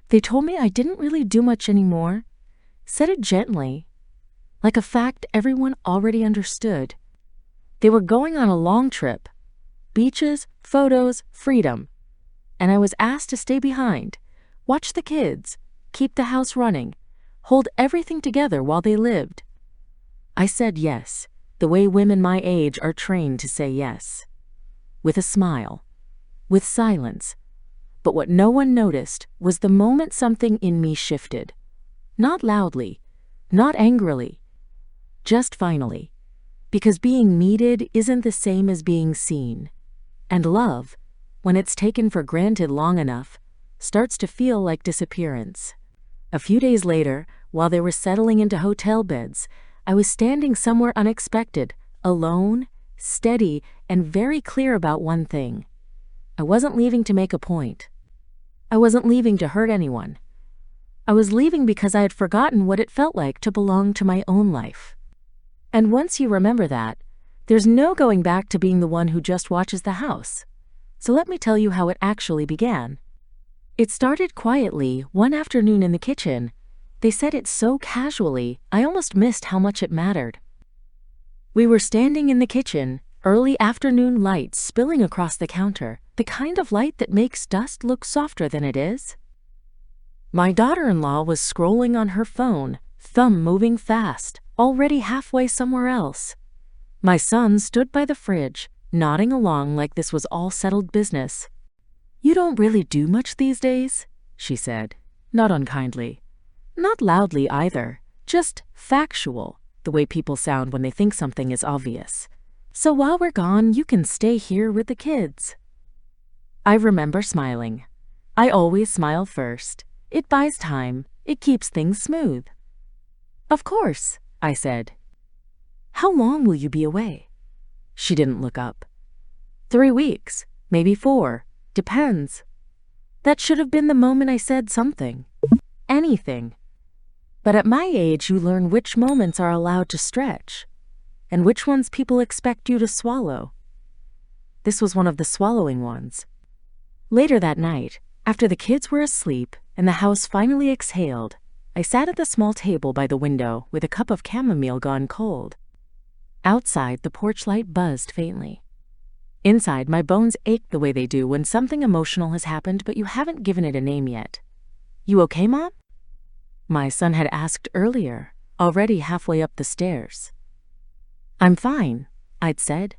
They told me I didn't really do much anymore, said it gently, like a fact everyone already understood. They were going on a long trip, beaches, photos, freedom, and I was asked to stay behind, watch the kids, keep the house running, hold everything together while they lived. I said yes, the way women my age are trained to say yes. With a smile, with silence. But what no one noticed was the moment something in me shifted. Not loudly, not angrily, just finally. Because being needed isn't the same as being seen. And love, when it's taken for granted long enough, starts to feel like disappearance. A few days later, while they were settling into hotel beds, I was standing somewhere unexpected, alone, steady, and very clear about one thing. I wasn't leaving to make a point. I wasn't leaving to hurt anyone. I was leaving because I had forgotten what it felt like to belong to my own life. And once you remember that, there's no going back to being the one who just watches the house. So let me tell you how it actually began. It started quietly one afternoon in the kitchen. They said it so casually, I almost missed how much it mattered. We were standing in the kitchen, early afternoon light spilling across the counter, the kind of light that makes dust look softer than it is. My daughter-in-law was scrolling on her phone, thumb moving fast, already halfway somewhere else. My son stood by the fridge, nodding along like this was all settled business. "You don't really do much these days," she said, not unkindly. Not loudly either, just factual, the way people sound when they think something is obvious. "So while we're gone, you can stay here with the kids." I remember smiling. I always smile first. It buys time. It keeps things smooth. "Of course," I said. "How long will you be away?" She didn't look up. 3 weeks, maybe 4, depends. That should have been the moment I said something. Anything. But at my age, you learn which moments are allowed to stretch, and which ones people expect you to swallow. This was one of the swallowing ones. Later that night, after the kids were asleep and the house finally exhaled, I sat at the small table by the window with a cup of chamomile gone cold. Outside, the porch light buzzed faintly. Inside, my bones ached the way they do when something emotional has happened but you haven't given it a name yet. "You okay, Mom?" My son had asked earlier, already halfway up the stairs. "I'm fine," I'd said,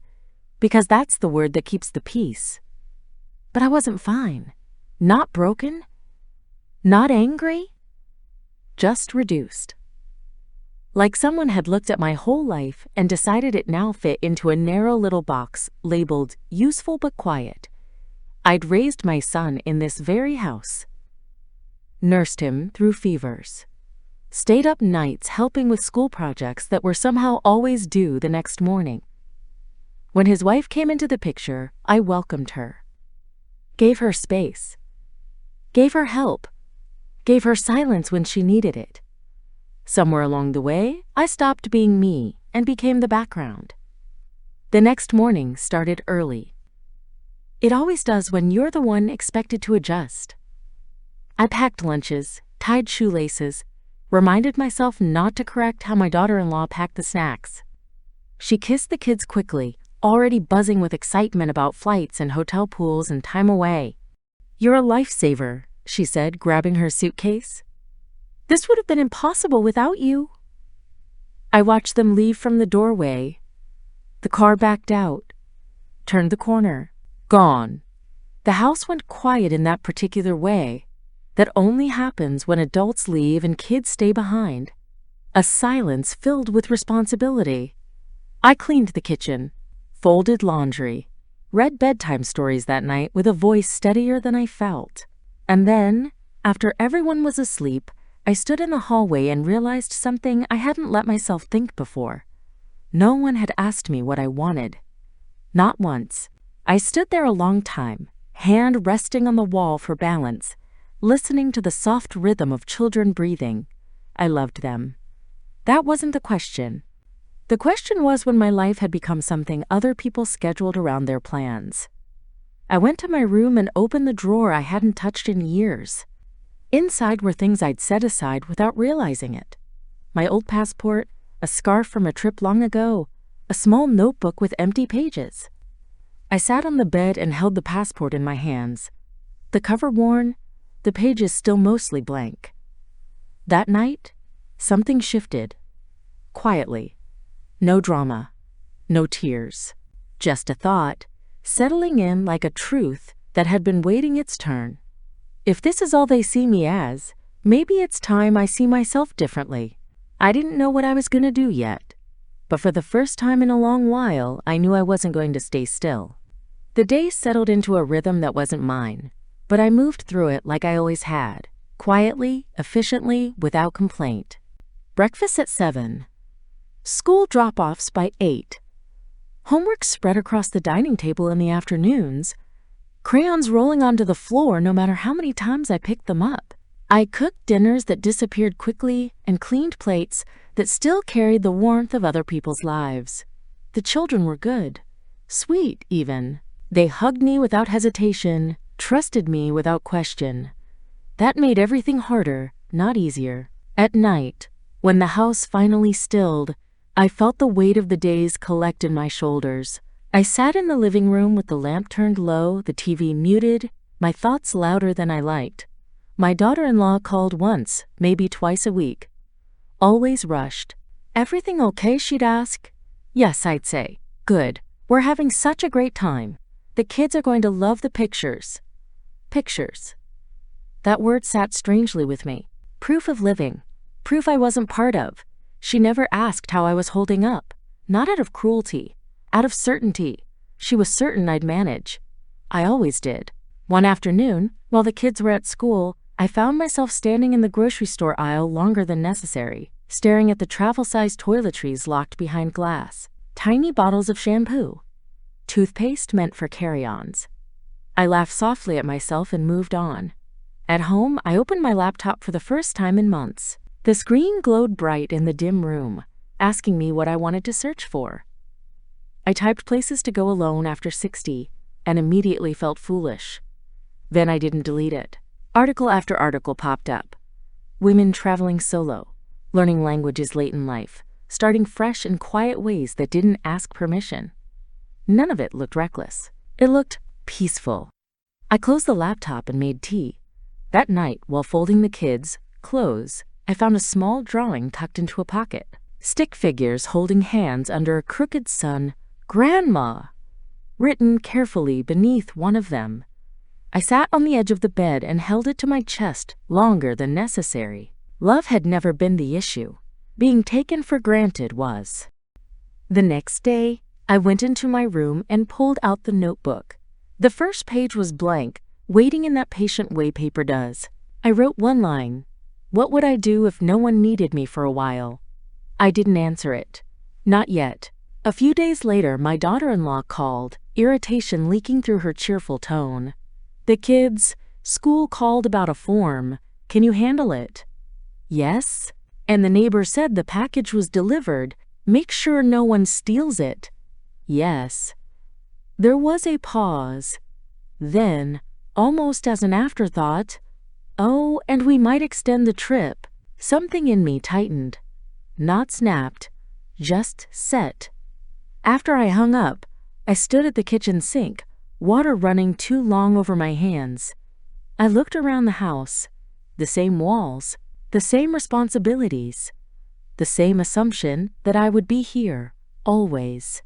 because that's the word that keeps the peace. But I wasn't fine. Not broken. Not angry. Just reduced. Like someone had looked at my whole life and decided it now fit into a narrow little box labeled useful but quiet. I'd raised my son in this very house. Nursed him through fevers. Stayed up nights helping with school projects that were somehow always due the next morning. When his wife came into the picture, I welcomed her. Gave her space. Gave her help. Gave her silence when she needed it. Somewhere along the way, I stopped being me and became the background. The next morning started early. It always does when you're the one expected to adjust. I packed lunches, tied shoelaces, reminded myself not to correct how my daughter-in-law packed the snacks. She kissed the kids quickly, already buzzing with excitement about flights and hotel pools and time away. "You're a lifesaver," she said, grabbing her suitcase. "This would have been impossible without you." I watched them leave from the doorway. The car backed out, turned the corner, gone. The house went quiet in that particular way. That only happens when adults leave and kids stay behind. A silence filled with responsibility. I cleaned the kitchen, folded laundry, read bedtime stories that night with a voice steadier than I felt. And then, after everyone was asleep, I stood in the hallway and realized something I hadn't let myself think before. No one had asked me what I wanted. Not once. I stood there a long time, hand resting on the wall for balance, listening to the soft rhythm of children breathing. I loved them. That wasn't the question. The question was when my life had become something other people scheduled around their plans. I went to my room and opened the drawer I hadn't touched in years. Inside were things I'd set aside without realizing it. My old passport, a scarf from a trip long ago, a small notebook with empty pages. I sat on the bed and held the passport in my hands. The cover worn, the pages still mostly blank. That night, something shifted. Quietly. No drama. No tears. Just a thought, settling in like a truth that had been waiting its turn. If this is all they see me as, maybe it's time I see myself differently. I didn't know what I was gonna do yet, but for the first time in a long while, I knew I wasn't going to stay still. The day settled into a rhythm that wasn't mine, but I moved through it like I always had, quietly, efficiently, without complaint. Breakfast at 7. School drop-offs by 8. Homework spread across the dining table in the afternoons, crayons rolling onto the floor no matter how many times I picked them up. I cooked dinners that disappeared quickly and cleaned plates that still carried the warmth of other people's lives. The children were good, sweet even. They hugged me without hesitation, trusted me without question. That made everything harder, not easier. At night, when the house finally stilled, I felt the weight of the days collect in my shoulders. I sat in the living room with the lamp turned low, the TV muted, my thoughts louder than I liked. My daughter-in-law called once, maybe twice a week. Always rushed. Everything okay, she'd ask? Yes, I'd say. Good. We're having such a great time. The kids are going to love the pictures. Pictures. That word sat strangely with me. Proof of living. Proof I wasn't part of. She never asked how I was holding up. Not out of cruelty. Out of certainty. She was certain I'd manage. I always did. One afternoon, while the kids were at school, I found myself standing in the grocery store aisle longer than necessary, staring at the travel-sized toiletries locked behind glass. Tiny bottles of shampoo. Toothpaste meant for carry-ons. I laughed softly at myself and moved on. At home, I opened my laptop for the first time in months. The screen glowed bright in the dim room, asking me what I wanted to search for. I typed places to go alone after 60 and immediately felt foolish. Then I didn't delete it. Article after article popped up. Women traveling solo, learning languages late in life, starting fresh in quiet ways that didn't ask permission. None of it looked reckless. It looked peaceful. I closed the laptop and made tea. That night, while folding the kids' clothes, I found a small drawing tucked into a pocket. Stick figures holding hands under a crooked sun. Grandma! Written carefully beneath one of them. I sat on the edge of the bed and held it to my chest longer than necessary. Love had never been the issue. Being taken for granted was. The next day, I went into my room and pulled out the notebook. The first page was blank, waiting in that patient way paper does. I wrote one line. What would I do if no one needed me for a while? I didn't answer it. Not yet. A few days later, my daughter-in-law called, irritation leaking through her cheerful tone. The kids, school called about a form. Can you handle it? Yes. And the neighbor said the package was delivered. Make sure no one steals it. Yes. There was a pause. Then, almost as an afterthought, oh, and we might extend the trip. Something in me tightened. Not snapped, just set. After I hung up, I stood at the kitchen sink, water running too long over my hands. I looked around the house. The same walls, the same responsibilities, the same assumption that I would be here, always.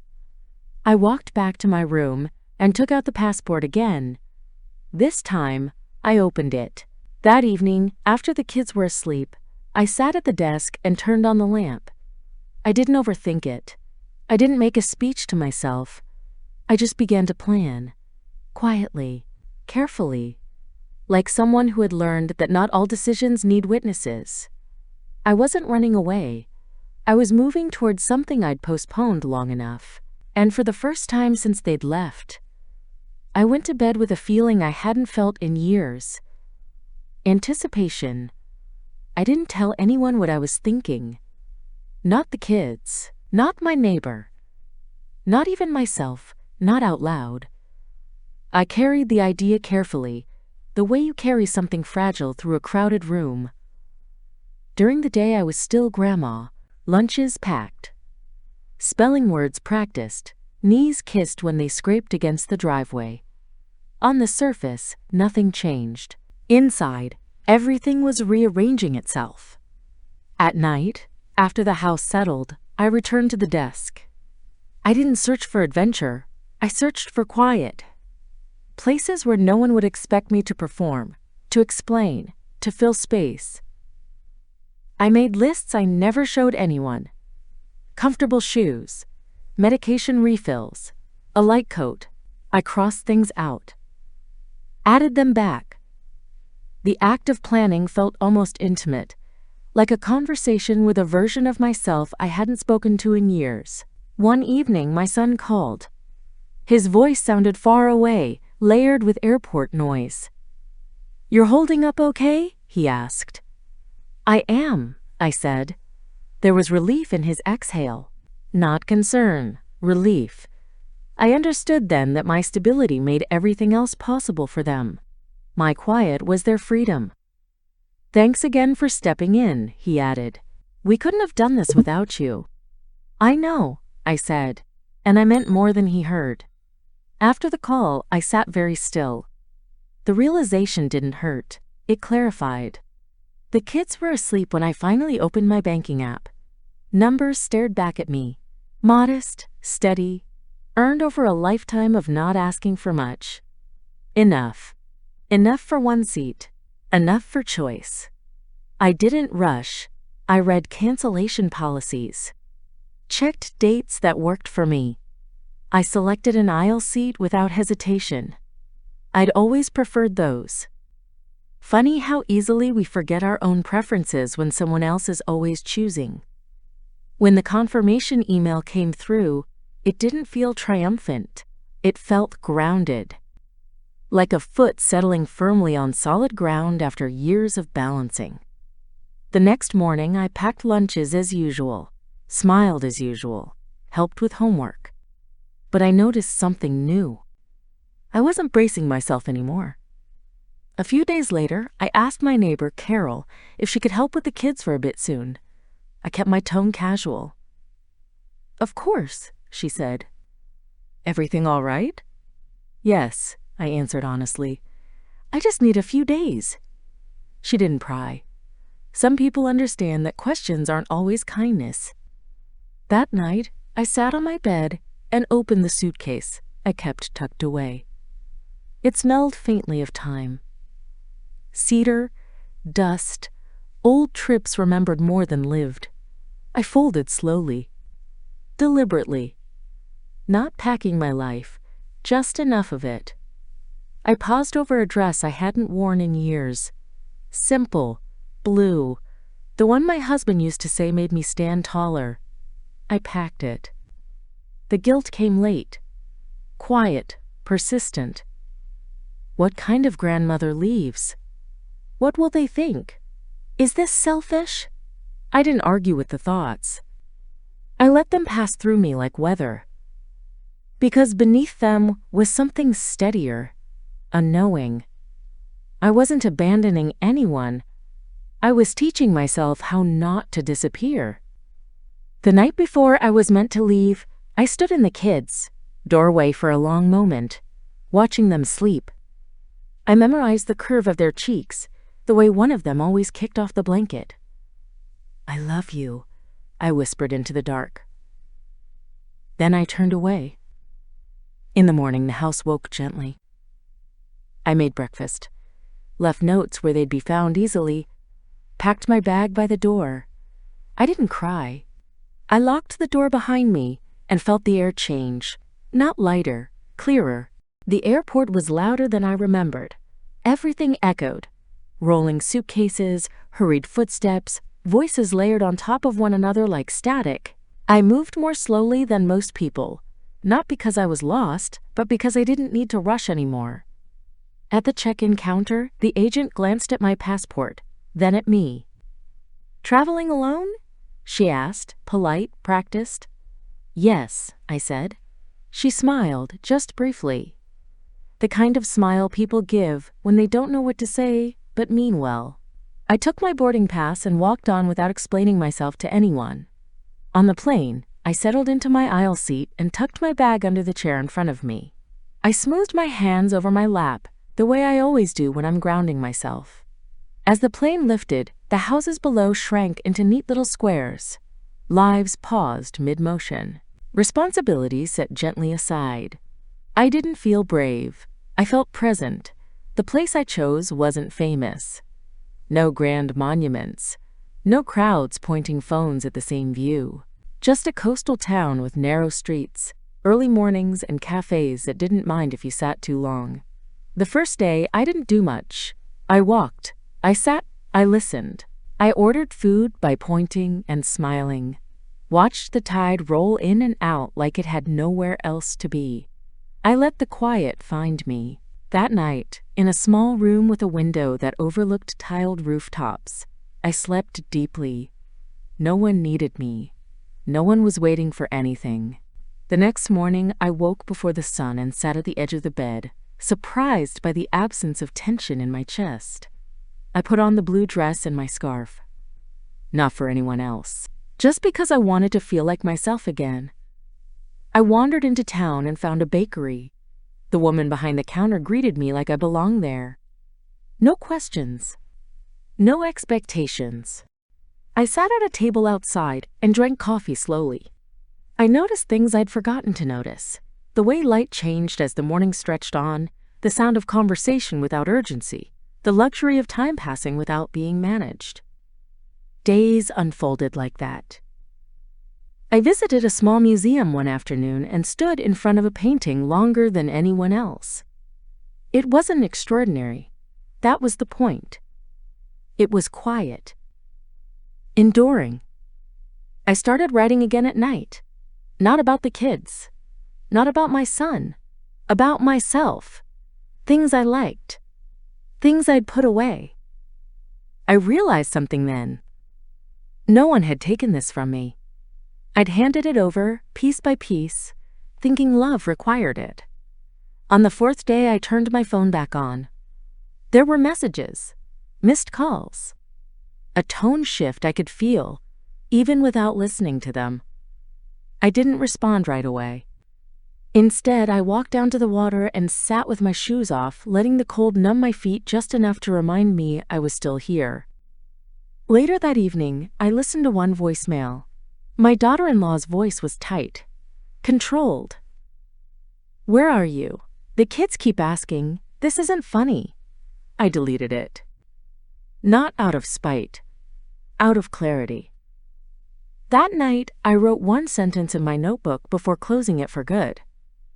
I walked back to my room and took out the passport again. This time, I opened it. That evening, after the kids were asleep, I sat at the desk and turned on the lamp. I didn't overthink it. I didn't make a speech to myself. I just began to plan. Quietly, carefully, like someone who had learned that not all decisions need witnesses. I wasn't running away. I was moving towards something I'd postponed long enough. And for the first time since they'd left, I went to bed with a feeling I hadn't felt in years. Anticipation. I didn't tell anyone what I was thinking. Not the kids, not my neighbor, not even myself, not out loud. I carried the idea carefully, the way you carry something fragile through a crowded room. During the day I was still grandma, lunches packed, spelling words practiced, knees kissed when they scraped against the driveway. On the surface, nothing changed. Inside, everything was rearranging itself. At night, after the house settled, I returned to the desk. I didn't search for adventure, I searched for quiet. Places where no one would expect me to perform, to explain, to fill space. I made lists I never showed anyone. Comfortable shoes, medication refills, a light coat. I crossed things out. Added them back. The act of planning felt almost intimate, like a conversation with a version of myself I hadn't spoken to in years. One evening, my son called. His voice sounded far away, layered with airport noise. "You're holding up okay?" he asked. "I am," I said. There was relief in his exhale. Not concern, relief. I understood then that my stability made everything else possible for them. My quiet was their freedom. "Thanks again for stepping in," he added. "We couldn't have done this without you." "I know," I said, and I meant more than he heard. After the call, I sat very still. The realization didn't hurt. It clarified. The kids were asleep when I finally opened my banking app. Numbers stared back at me. Modest, steady, earned over a lifetime of not asking for much. Enough. Enough for one seat. Enough for choice. I didn't rush. I read cancellation policies. Checked dates that worked for me. I selected an aisle seat without hesitation. I'd always preferred those. Funny how easily we forget our own preferences when someone else is always choosing. When the confirmation email came through, it didn't feel triumphant. It felt grounded. Like a foot settling firmly on solid ground after years of balancing. The next morning, I packed lunches as usual, smiled as usual, helped with homework. But I noticed something new. I wasn't bracing myself anymore. A few days later, I asked my neighbor, Carol, if she could help with the kids for a bit soon. I kept my tone casual. "Of course," she said. "Everything all right?" "Yes," I answered honestly. "I just need a few days." She didn't pry. Some people understand that questions aren't always kindness. That night, I sat on my bed and opened the suitcase I kept tucked away. It smelled faintly of time. Cedar, dust, old trips remembered more than lived. I folded slowly, deliberately, not packing my life, just enough of it. I paused over a dress I hadn't worn in years. Simple, blue, the one my husband used to say made me stand taller. I packed it. The guilt came late, quiet, persistent. What kind of grandmother leaves? What will they think? Is this selfish? I didn't argue with the thoughts. I let them pass through me like weather. Because beneath them was something steadier, a knowing. I wasn't abandoning anyone. I was teaching myself how not to disappear. The night before I was meant to leave, I stood in the kids' doorway for a long moment, watching them sleep. I memorized the curve of their cheeks, the way one of them always kicked off the blanket. "I love you," I whispered into the dark. Then I turned away. In the morning, the house woke gently. I made breakfast, left notes where they'd be found easily, packed my bag by the door. I didn't cry. I locked the door behind me and felt the air change, not lighter, clearer. The airport was louder than I remembered. Everything echoed. Rolling suitcases, hurried footsteps, voices layered on top of one another like static. I moved more slowly than most people, not because I was lost, but because I didn't need to rush anymore. At the check-in counter, the agent glanced at my passport, then at me. "Traveling alone?" she asked, polite, practiced. "Yes," I said. She smiled, just briefly. the kind of smile people give when they don't know what to say but mean well. I took my boarding pass and walked on without explaining myself to anyone. On the plane, I settled into my aisle seat and tucked my bag under the chair in front of me. I smoothed my hands over my lap, the way I always do when I'm grounding myself. As the plane lifted, the houses below shrank into neat little squares. Lives paused mid-motion. Responsibilities set gently aside. I didn't feel brave. I felt present. The place I chose wasn't famous. No grand monuments. No crowds pointing phones at the same view. Just a coastal town with narrow streets, early mornings, and cafes that didn't mind if you sat too long. The first day, I didn't do much. I walked. I sat. I listened. I ordered food by pointing and smiling. Watched the tide roll in and out like it had nowhere else to be. I let the quiet find me. That night, in a small room with a window that overlooked tiled rooftops, I slept deeply. No one needed me. No one was waiting for anything. The next morning, I woke before the sun and sat at the edge of the bed, surprised by the absence of tension in my chest. I put on the blue dress and my scarf. Not for anyone else. Just because I wanted to feel like myself again. I wandered into town and found a bakery. The woman behind the counter greeted me like I belonged there. No questions. No expectations. I sat at a table outside and drank coffee slowly. I noticed things I'd forgotten to notice. The way light changed as the morning stretched on, the sound of conversation without urgency, the luxury of time passing without being managed. Days unfolded like that. I visited a small museum one afternoon and stood in front of a painting longer than anyone else. It wasn't extraordinary. That was the point. It was quiet. Enduring. I started writing again at night. Not about the kids. Not about my son. About myself. Things I liked. Things I'd put away. I realized something then. No one had taken this from me. I'd handed it over, piece by piece, thinking love required it. On the fourth day, I turned my phone back on. There were messages, missed calls. A tone shift I could feel, even without listening to them. I didn't respond right away. Instead, I walked down to the water and sat with my shoes off, letting the cold numb my feet just enough to remind me I was still here. Later that evening, I listened to one voicemail. My daughter-in-law's voice was tight, controlled. "Where are you? The kids keep asking. This isn't funny." I deleted it. Not out of spite, out of clarity. That night, I wrote one sentence in my notebook before closing it for good.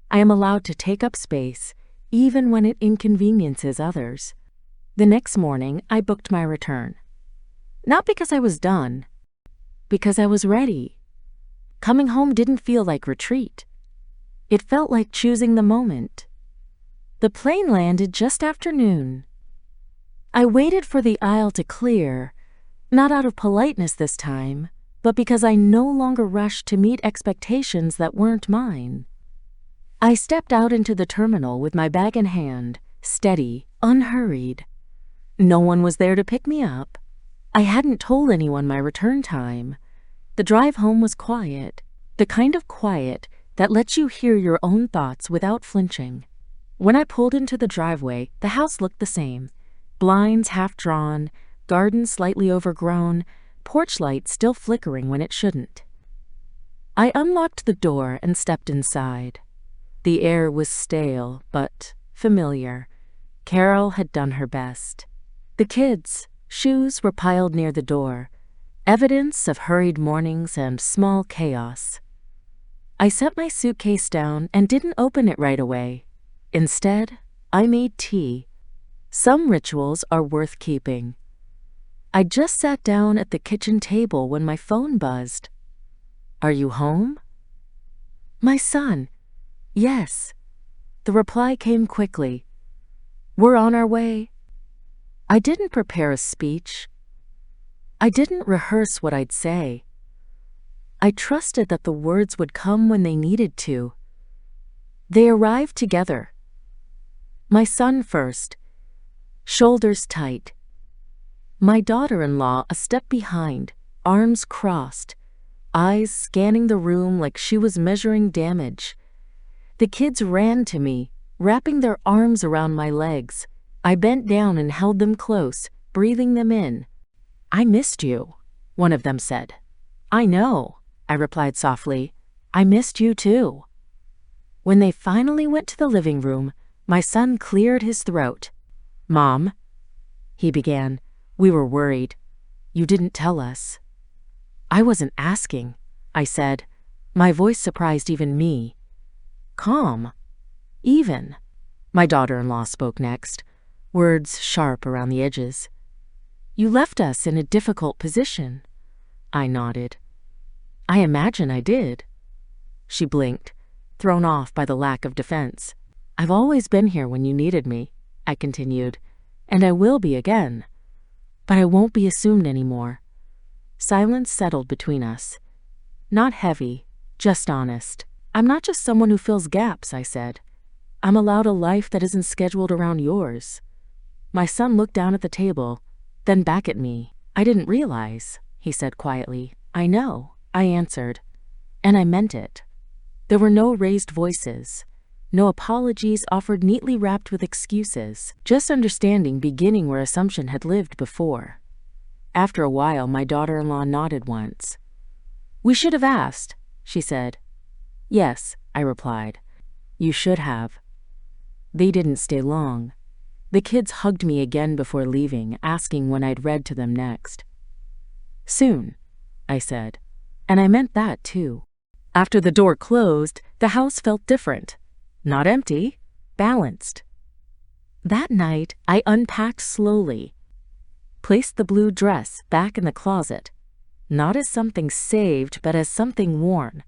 I am allowed to take up space, even when it inconveniences others. The next morning, I booked my return. Not because I was done, because I was ready. Coming home didn't feel like retreat. It felt like choosing the moment. The plane landed just after noon. I waited for the aisle to clear, not out of politeness this time, but because I no longer rushed to meet expectations that weren't mine. I stepped out into the terminal with my bag in hand, steady, unhurried. No one was there to pick me up. I hadn't told anyone my return time. The drive home was quiet, the kind of quiet that lets you hear your own thoughts without flinching. When I pulled into the driveway, the house looked the same. Blinds half drawn, garden slightly overgrown, porch light still flickering when it shouldn't. I unlocked the door and stepped inside. The air was stale, but familiar. Carol had done her best. The kids' shoes were piled near the door, evidence of hurried mornings and small chaos. I set my suitcase down and didn't open it right away. Instead, I made tea. Some rituals are worth keeping. I just sat down at the kitchen table when my phone buzzed. "Are you home?" "My son." "Yes." The reply came quickly. "We're on our way." I didn't prepare a speech. I didn't rehearse what I'd say. I trusted that the words would come when they needed to. They arrived together. My son first, shoulders tight. My daughter-in-law a step behind, arms crossed, eyes scanning the room like she was measuring damage. The kids ran to me, wrapping their arms around my legs. I bent down and held them close, breathing them in. "I missed you," one of them said. "I know," I replied softly. "I missed you too." When they finally went to the living room, my son cleared his throat. "Mom," he began, "we were worried. You didn't tell us." "I wasn't asking," I said. My voice surprised even me. "Calm. Even." My daughter-in-law spoke next, words sharp around the edges. "You left us in a difficult position." I nodded. "I imagine I did." She blinked, thrown off by the lack of defense. "I've always been here when you needed me," I continued, "and I will be again. But I won't be assumed anymore." Silence settled between us. Not heavy, just honest. "I'm not just someone who fills gaps," I said. "I'm allowed a life that isn't scheduled around yours." My son looked down at the table, then back at me. "I didn't realize," he said quietly. "I know," I answered. And I meant it. There were no raised voices, no apologies offered neatly wrapped with excuses, just understanding beginning where assumption had lived before. After a while, my daughter-in-law nodded once. "We should have asked," she said. "Yes," I replied. "You should have." They didn't stay long. The kids hugged me again before leaving, asking when I'd read to them next. "Soon," I said, and I meant that too. After the door closed, the house felt different. Not empty, balanced. That night, I unpacked slowly, placed the blue dress back in the closet, not as something saved, but as something worn.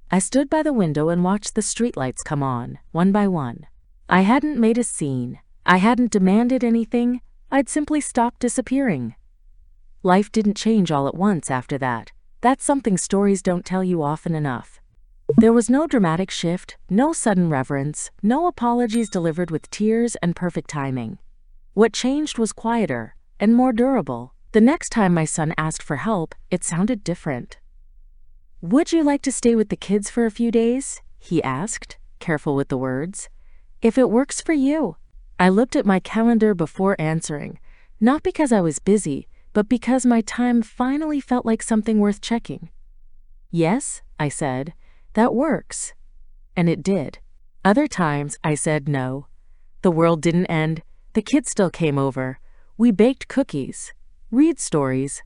I stood by the window and watched the streetlights come on, one by one. I hadn't made a scene. I hadn't demanded anything. I'd simply stopped disappearing. Life didn't change all at once after that. That's something stories don't tell you often enough. There was no dramatic shift, no sudden reverence, no apologies delivered with tears and perfect timing. What changed was quieter and more durable. The next time my son asked for help, it sounded different. "Would you like to stay with the kids for a few days?" he asked, careful with the words. "If it works for you." I looked at my calendar before answering, not because I was busy, but because my time finally felt like something worth checking. "Yes," I said, "that works." And it did. Other times I said no. The world didn't end. The kids still came over. We baked cookies, read stories,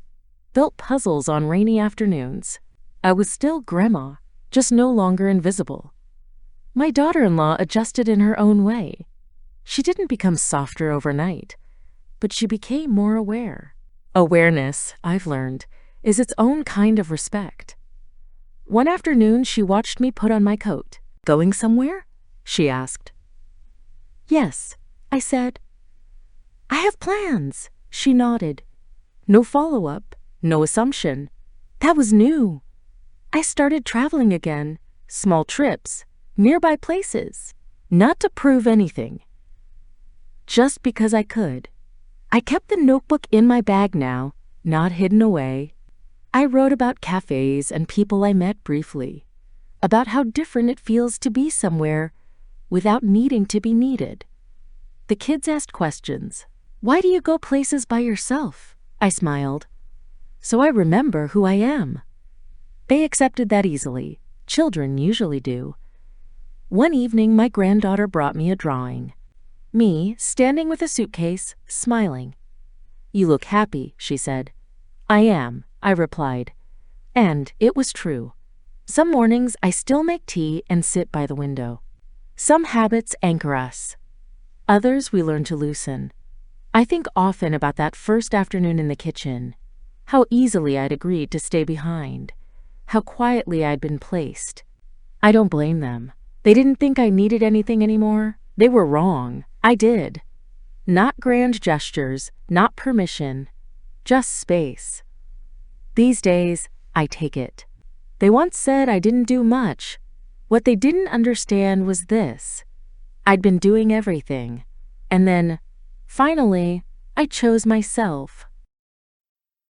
built puzzles on rainy afternoons. I was still grandma, just no longer invisible. My daughter-in-law adjusted in her own way. She didn't become softer overnight, but she became more aware. Awareness, I've learned, is its own kind of respect. One afternoon, she watched me put on my coat. "Going somewhere?" she asked. "Yes," I said. "I have plans," she nodded. No follow-up, no assumption. That was new. I started traveling again, small trips, nearby places, not to prove anything, just because I could. I kept the notebook in my bag now, not hidden away. I wrote about cafes and people I met briefly, about how different it feels to be somewhere without needing to be needed. The kids asked questions. "Why do you go places by yourself?" I smiled. "So I remember who I am." They accepted that easily. Children usually do. One evening, my granddaughter brought me a drawing. Me, standing with a suitcase, smiling. "You look happy," she said. "I am," I replied. And it was true. Some mornings I still make tea and sit by the window. Some habits anchor us. Others we learn to loosen. I think often about that first afternoon in the kitchen. How easily I'd agreed to stay behind. How quietly I'd been placed. I don't blame them. They didn't think I needed anything anymore. They were wrong. I did. Not grand gestures, not permission, just space. These days, I take it. They once said I didn't do much. What they didn't understand was this. I'd been doing everything. And then, finally, I chose myself.